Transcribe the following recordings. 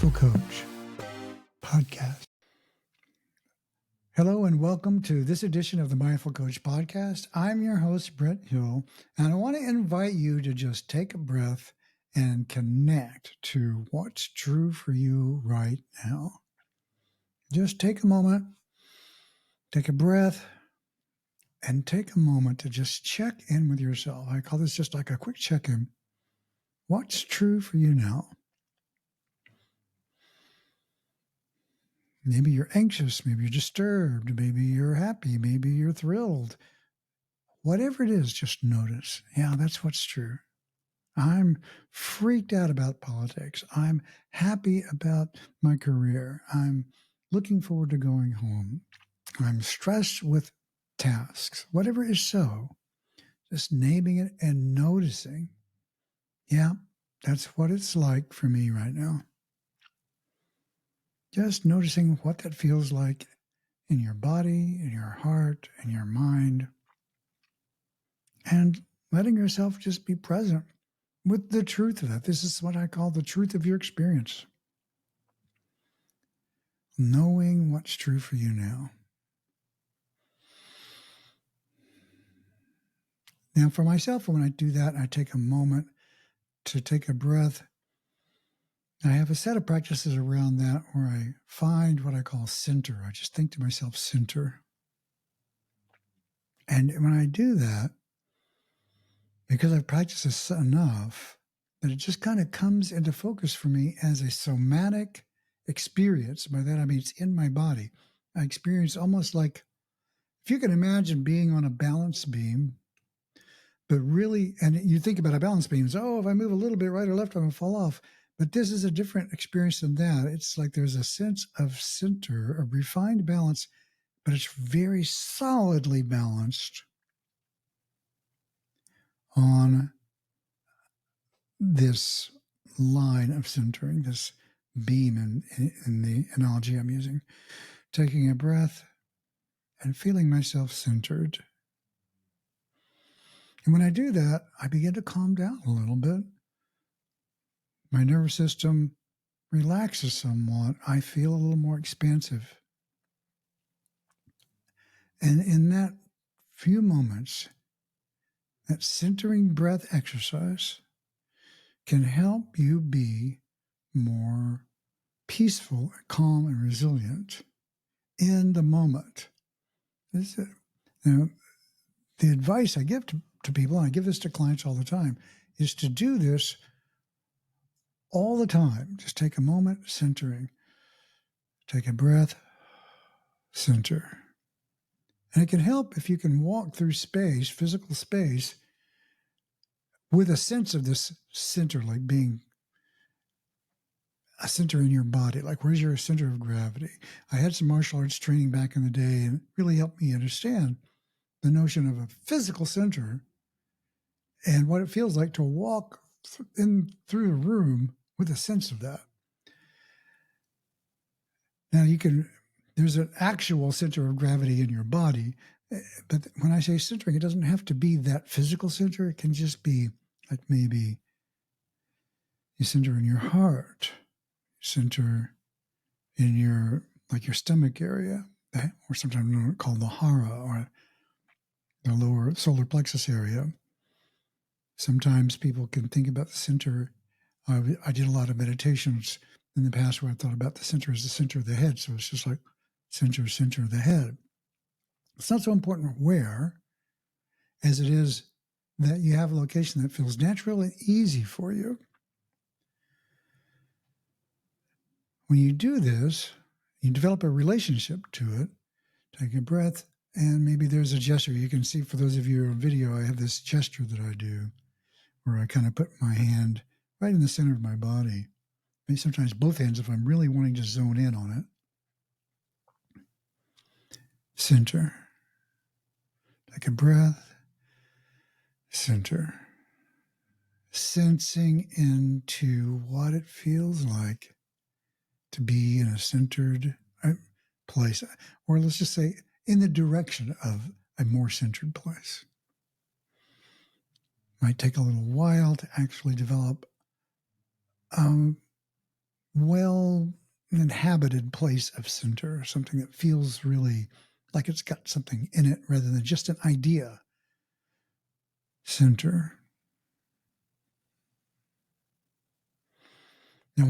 Mindful Coach podcast. Hello and welcome to this edition of the Mindful Coach podcast. I'm your host, Brett Hill, and I want to invite you to just take a breath and connect to what's true for you right now. Just take a moment, take a breath, and take a moment to just check in with yourself. I call this just like a quick check-in. What's true for you now? Maybe you're anxious, maybe you're disturbed, maybe you're happy, maybe you're thrilled. Whatever it is, just notice. Yeah, that's what's true. I'm freaked out about politics. I'm happy about my career. I'm looking forward to going home. I'm stressed with tasks. Whatever is so, just naming it and noticing. Yeah, that's what it's like for me right now. Just noticing what that feels like in your body, in your heart, in your mind, and letting yourself just be present with the truth of that. This is what I call the truth of your experience. Knowing what's true for you now. Now, for myself, when I do that, I take a moment to take a breath. I have a set of practices around that where I find what I call center. I just think to myself, center. And when I do that, because I've practiced this enough, that it just kind of comes into focus for me as a somatic experience. By that, I mean it's in my body. I experience almost like, if you can imagine being on a balance beam, but really, and you think about a balance beam, if I move a little bit right or left, I'm going to fall off. But this is a different experience than that. It's like there's a sense of center, a refined balance, but it's very solidly balanced on this line of centering, this beam in the analogy I'm using. Taking a breath and feeling myself centered. And when I do that, I begin to calm down a little bit. My nervous system relaxes somewhat. I feel a little more expansive. And in that few moments, that centering breath exercise can help you be more peaceful, calm, and resilient in the moment. Now, the advice I give to people, and I give this to clients all the time, is to do this all the time. Just take a moment, centering. Take a breath, center. And it can help if you can walk through space, physical space, with a sense of this center, like being a center in your body. Like, where's your center of gravity? I had some martial arts training back in the day, and it really helped me understand the notion of a physical center and what it feels like to walk through a room with a sense of that. Now, there's an actual center of gravity in your body, but when I say centering, it doesn't have to be that physical center. It can just be like maybe you center in your heart, center in your stomach area, or sometimes called the hara, or the lower solar plexus area. Sometimes people can think about the center. I did a lot of meditations in the past where I thought about the center as the center of the head. So it's just like center of the head. It's not so important where, as it is that you have a location that feels natural and easy for you. When you do this, you develop a relationship to it. Take a breath, and maybe there's a gesture. You can see, for those of you on video, I have this gesture that I do where I kind of put my hand right in the center of my body. Maybe sometimes both hands if I'm really wanting to zone in on it. Center. Take a breath. Center. Sensing into what it feels like to be in a centered place, or let's just say in the direction of a more centered place. Might take a little while to actually develop well-inhabited place of center, something that feels really like it's got something in it rather than just an idea. Center. Now,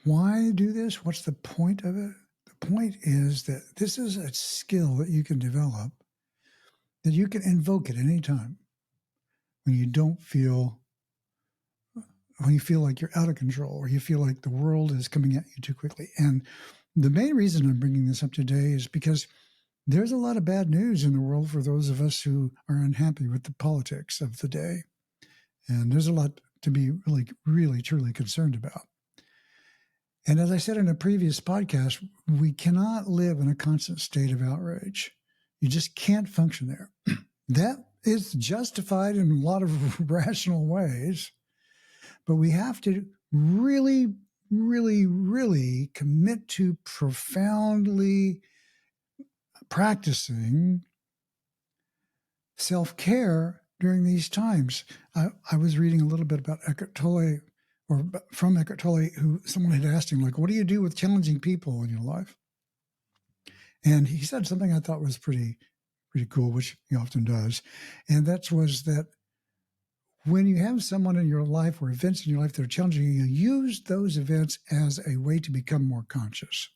why do this? What's the point of it? The point is that this is a skill that you can develop, that you can invoke at any time when you feel like you're out of control, or you feel like the world is coming at you too quickly. And the main reason I'm bringing this up today is because there's a lot of bad news in the world for those of us who are unhappy with the politics of the day. And there's a lot to be really, really, truly concerned about. And as I said in a previous podcast, we cannot live in a constant state of outrage. You just can't function there. That is justified in a lot of rational ways, but we have to really, really, really commit to profoundly practicing self-care during these times. I was reading a little bit about Eckhart Tolle, or from Eckhart Tolle, who someone had asked him, like, what do you do with challenging people in your life? And he said something I thought was pretty cool, which he often does. And was that when you have someone in your life or events in your life that are challenging you, use those events as a way to become more conscious.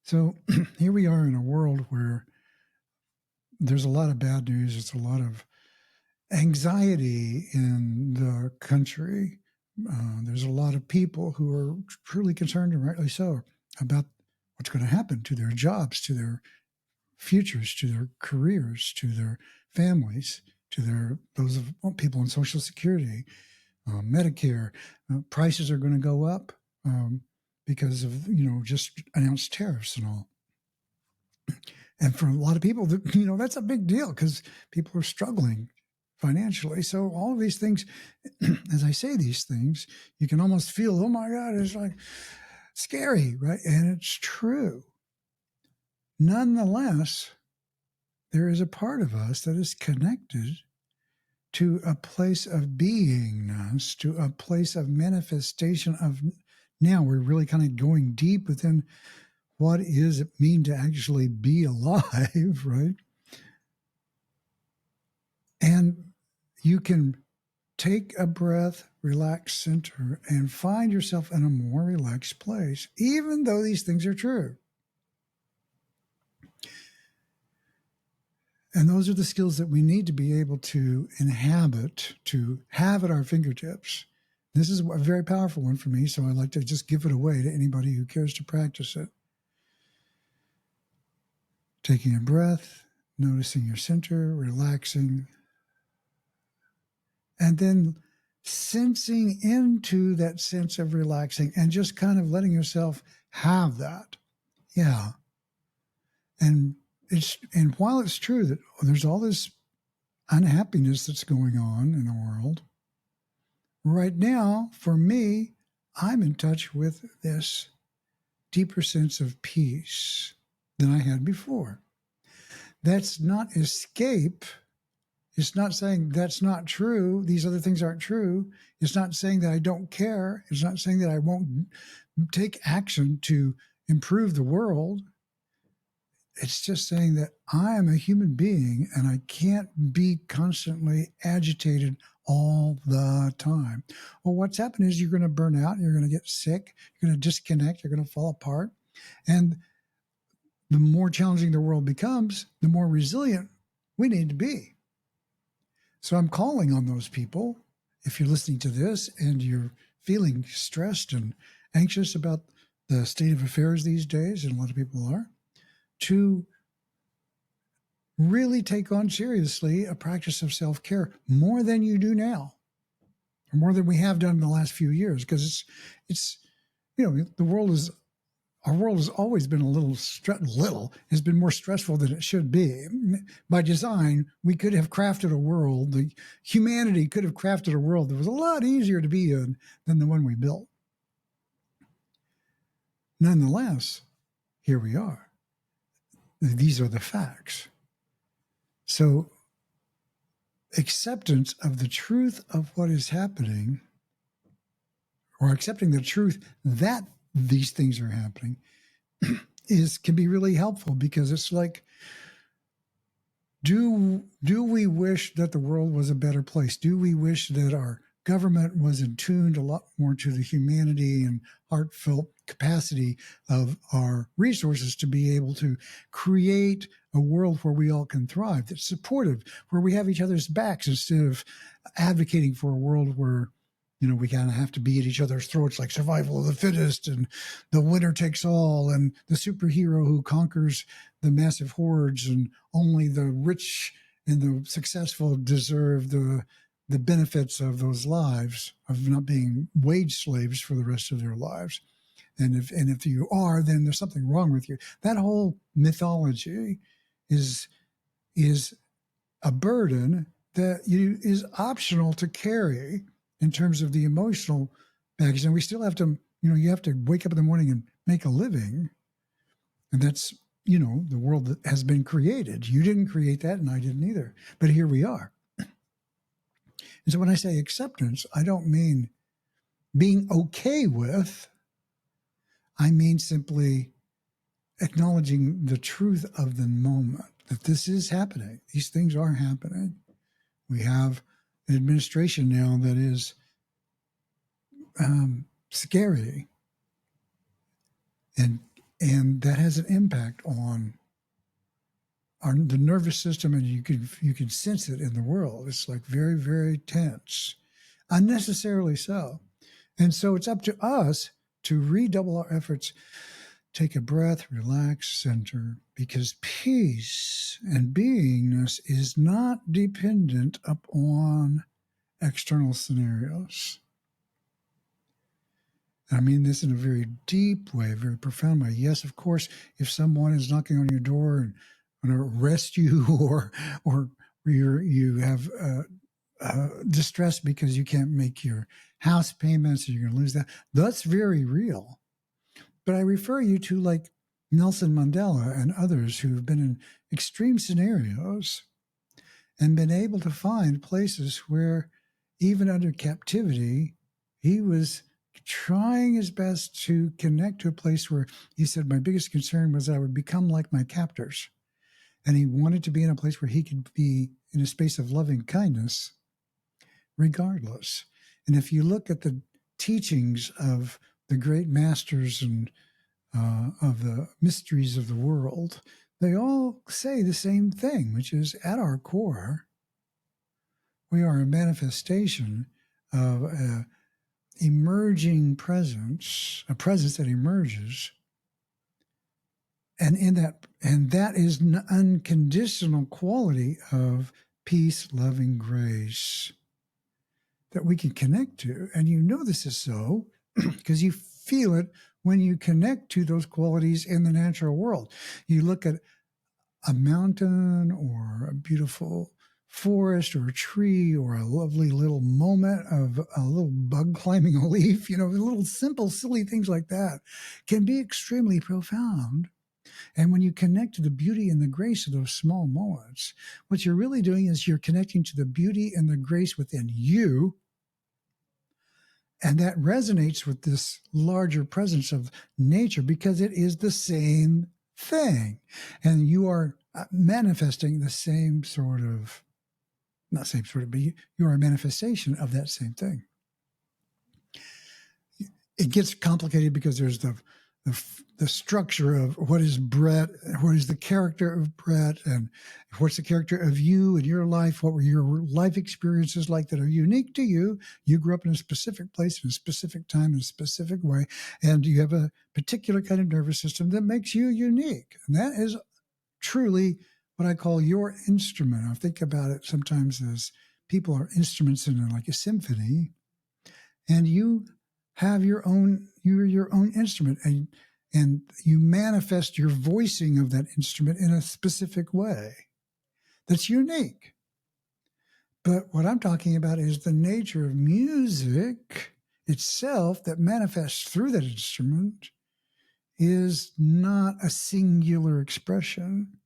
So here we are in a world where there's a lot of bad news. It's a lot of anxiety in the country. There's a lot of people who are truly concerned, and rightly so, about what's going to happen to their jobs, to their futures, to their careers, to their families, to those of people on Social Security, Medicare. Prices are going to go up because of just announced tariffs and all. And for a lot of people, that's a big deal because people are struggling financially. So all of these things, as I say these things, you can almost feel, oh my God, it's like scary, right? And it's true. Nonetheless, there is a part of us that is connected to a place of beingness, to a place of manifestation of now we're really kind of going deep within what does it mean to actually be alive, right? And you can take a breath, relax, center, and find yourself in a more relaxed place, even though these things are true. And those are the skills that we need to be able to inhabit, to have at our fingertips. This is a very powerful one for me, so I like to just give it away to anybody who cares to practice it. Taking a breath, noticing your center, relaxing, and then sensing into that sense of relaxing and just kind of letting yourself have that. Yeah. And while it's true that there's all this unhappiness that's going on in the world, right now, for me, I'm in touch with this deeper sense of peace than I had before. That's not escape. It's not saying that's not true. These other things aren't true. It's not saying that I don't care. It's not saying that I won't take action to improve the world. It's just saying that I am a human being and I can't be constantly agitated all the time. Well, what's happened is you're going to burn out. You're going to get sick. You're going to disconnect. You're going to fall apart. And the more challenging the world becomes, the more resilient we need to be. So I'm calling on those people. If you're listening to this and you're feeling stressed and anxious about the state of affairs these days, and a lot of people are, to really take on seriously a practice of self-care more than you do now, or more than we have done in the last few years, because it's our world has always been has been more stressful than it should be. By design, we could have crafted a world, humanity could have crafted a world that was a lot easier to be in than the one we built. Nonetheless, here we are. These are the facts. So acceptance of the truth of what is happening or accepting the truth that these things are happening can be really helpful, because it's like, do we wish that the world was a better place? Do we wish that our government was in tuned a lot more to the humanity and heartfelt capacity of our resources to be able to create a world where we all can thrive, that's supportive, where we have each other's backs, instead of advocating for a world where, we kind of have to be at each other's throats, like survival of the fittest and the winner takes all and the superhero who conquers the massive hordes, and only the rich and the successful deserve the benefits of those lives, of not being wage slaves for the rest of their lives. And if you are, then there's something wrong with you. That whole mythology is a burden that is optional to carry in terms of the emotional baggage. And we still have to, you have to wake up in the morning and make a living. And that's, the world that has been created. You didn't create that, and I didn't either. But here we are. And so when I say acceptance, I don't mean being okay with. I mean simply acknowledging the truth of the moment, that this is happening. These things are happening. We have an administration now that is scary, and that has an impact on the nervous system, and you can sense it in the world. It's like very, very tense, unnecessarily so. And so it's up to us to redouble our efforts. Take a breath, relax, center, because peace and beingness is not dependent upon external scenarios. I mean this in a very deep way, very profound way. Yes, of course, if someone is knocking on your door and going to arrest you, or you have distress because you can't make your house payments, or you're going to lose that, that's very real. But I refer you to like Nelson Mandela and others who've been in extreme scenarios and been able to find places where, even under captivity, he was trying his best to connect to a place where he said, my biggest concern was I would become like my captors. And he wanted to be in a place where he could be in a space of loving kindness regardless. And if you look at the teachings of the great masters and of the mysteries of the world, they all say the same thing, which is, at our core, we are a manifestation of an emerging presence, a presence that emerges. And that is an unconditional quality of peace, loving grace that we can connect to. And this is so because you feel it when you connect to those qualities in the natural world. You look at a mountain or a beautiful forest or a tree or a lovely little moment of a little bug climbing a leaf, little simple, silly things like that can be extremely profound. And when you connect to the beauty and the grace of those small moments, what you're really doing is you're connecting to the beauty and the grace within you. And that resonates with this larger presence of nature, because it is the same thing. And you are manifesting the same sort of, not same sort of, but you are a manifestation of that same thing. It gets complicated because there's the structure of what is Brett, what is the character of Brett, and what's the character of you and your life. What were your life experiences like that are unique to you? You grew up in a specific place, in a specific time, in a specific way, and you have a particular kind of nervous system that makes you unique. And that is truly what I call your instrument. I think about it sometimes as people are instruments in like a symphony, and you have you're your own instrument, and you manifest your voicing of that instrument in a specific way that's unique. But what I'm talking about is the nature of music itself that manifests through that instrument is not a singular expression.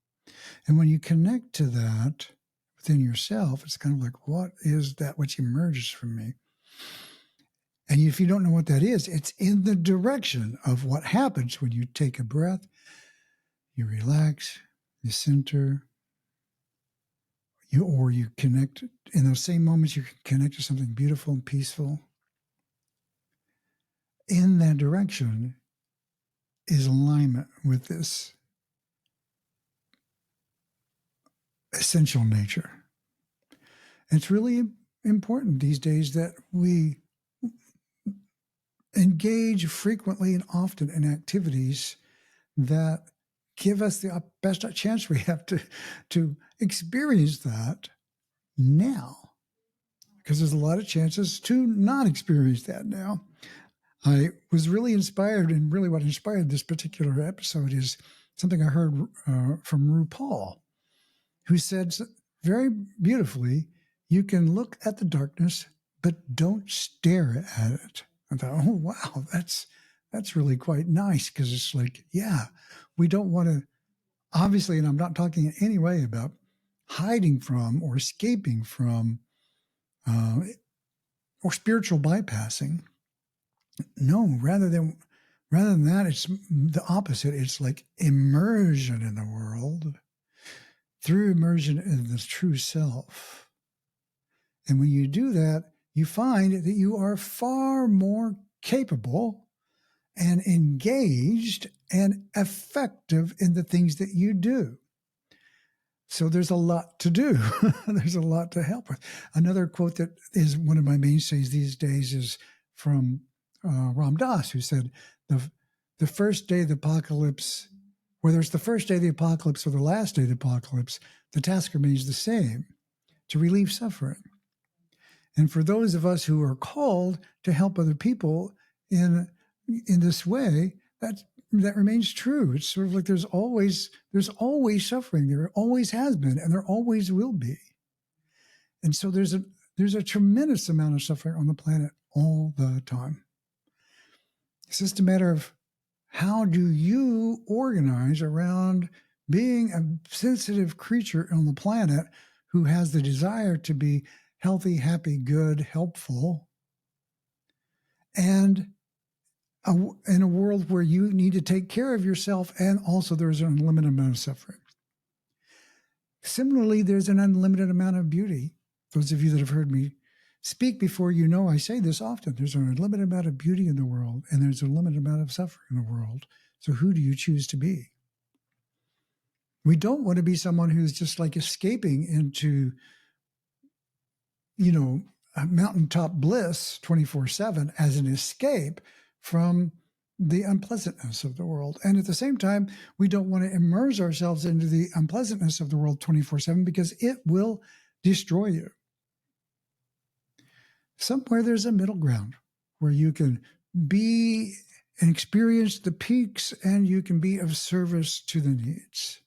And when you connect to that within yourself, it's kind of like, what is that which emerges from me? And if you don't know what that is, it's in the direction of what happens when you take a breath, you relax, you center, you connect. In those same moments, you can connect to something beautiful and peaceful. In that direction is alignment with this essential nature. It's really important these days that we engage frequently and often in activities that give us the best chance we have to experience that now, because there's a lot of chances to not experience that now. I was really inspired, and really what inspired this particular episode is something I heard from RuPaul, who said very beautifully, you can look at the darkness, but don't stare at it. I thought, oh, wow, that's really quite nice, because it's like, yeah, we don't want to, obviously, and I'm not talking in any way about hiding from or escaping from or spiritual bypassing. No, rather than that, it's the opposite. It's like immersion in the world through immersion in the true self. And when you do that, you find that you are far more capable and engaged and effective in the things that you do. So there's a lot to do. There's a lot to help with. Another quote that is one of my mainstays these days is from Ram Dass, who said, the first day of the apocalypse, whether it's the first day of the apocalypse or the last day of the apocalypse, the task remains the same, to relieve suffering. And for those of us who are called to help other people in this way, that remains true. It's sort of like there's always suffering. There always has been, and there always will be. And so there's a tremendous amount of suffering on the planet all the time. It's just a matter of how do you organize around being a sensitive creature on the planet who has the desire to be healthy, happy, good, helpful, and in a world where you need to take care of yourself, and also there's an unlimited amount of suffering. Similarly, there's an unlimited amount of beauty. Those of you that have heard me speak before, you know I say this often. There's an unlimited amount of beauty in the world, and there's a limited amount of suffering in the world. So who do you choose to be? We don't want to be someone who's just like escaping into, a mountaintop bliss 24/7 as an escape from the unpleasantness of the world. And at the same time, we don't want to immerse ourselves into the unpleasantness of the world 24/7, because it will destroy you. Somewhere there's a middle ground where you can be and experience the peaks, and you can be of service to the needs.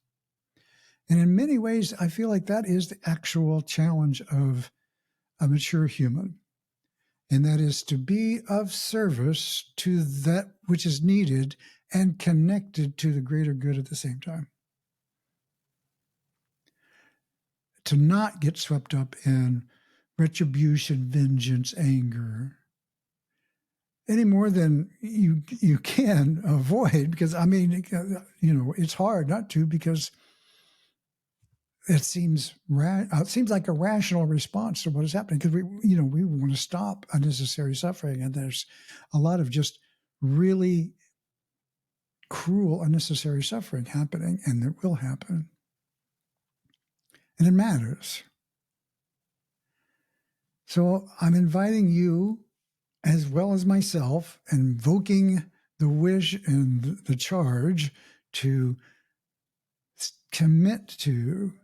And in many ways, I feel like that is the actual challenge of a mature human. And that is to be of service to that which is needed and connected to the greater good at the same time. To not get swept up in retribution, vengeance, anger, any more than you can avoid, because it's hard not to, because it seems like a rational response to what is happening, because we want to stop unnecessary suffering, and there's a lot of just really cruel unnecessary suffering happening, and it will happen, and it matters. So I'm inviting you, as well as myself, invoking the wish and the charge to commit to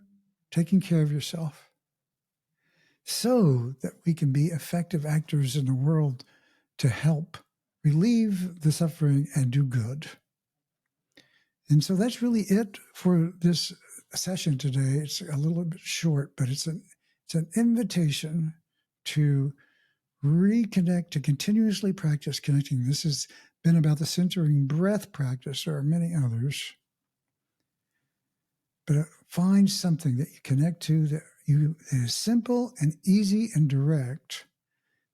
taking care of yourself, so that we can be effective actors in the world to help relieve the suffering and do good. And so that's really it for this session today. It's a little bit short, but it's an invitation to reconnect, to continuously practice connecting. This has been about the centering breath practice. There are many others. But find something that you connect to that is simple and easy and direct,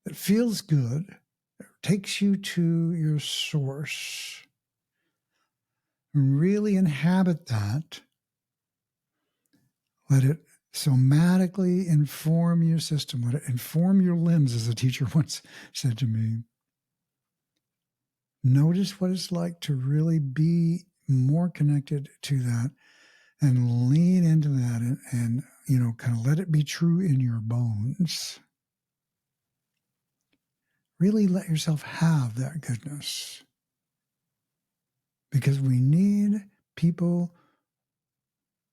that feels good, that takes you to your source. Really inhabit that. Let it somatically inform your system. Let it inform your limbs, as a teacher once said to me. Notice what it's like to really be more connected to that and lean into that and kind of let it be true in your bones. Really let yourself have that goodness. Because we need people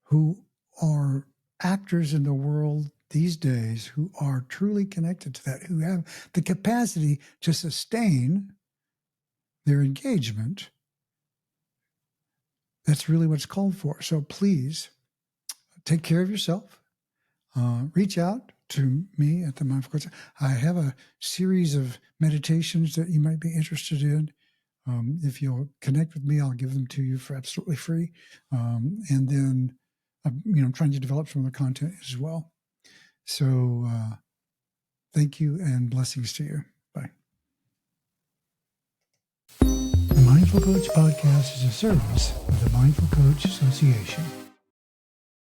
who are actors in the world these days who are truly connected to that, who have the capacity to sustain their engagement. That's really what's called for. So please take care of yourself. Reach out to me at the Mindful Coach. I have a series of meditations that you might be interested in. If you'll connect with me, I'll give them to you for absolutely free. And then, I'm trying to develop some of the content as well. So thank you and blessings to you. Bye. The Mindful Coach Podcast is a service of the Mindful Coach Association.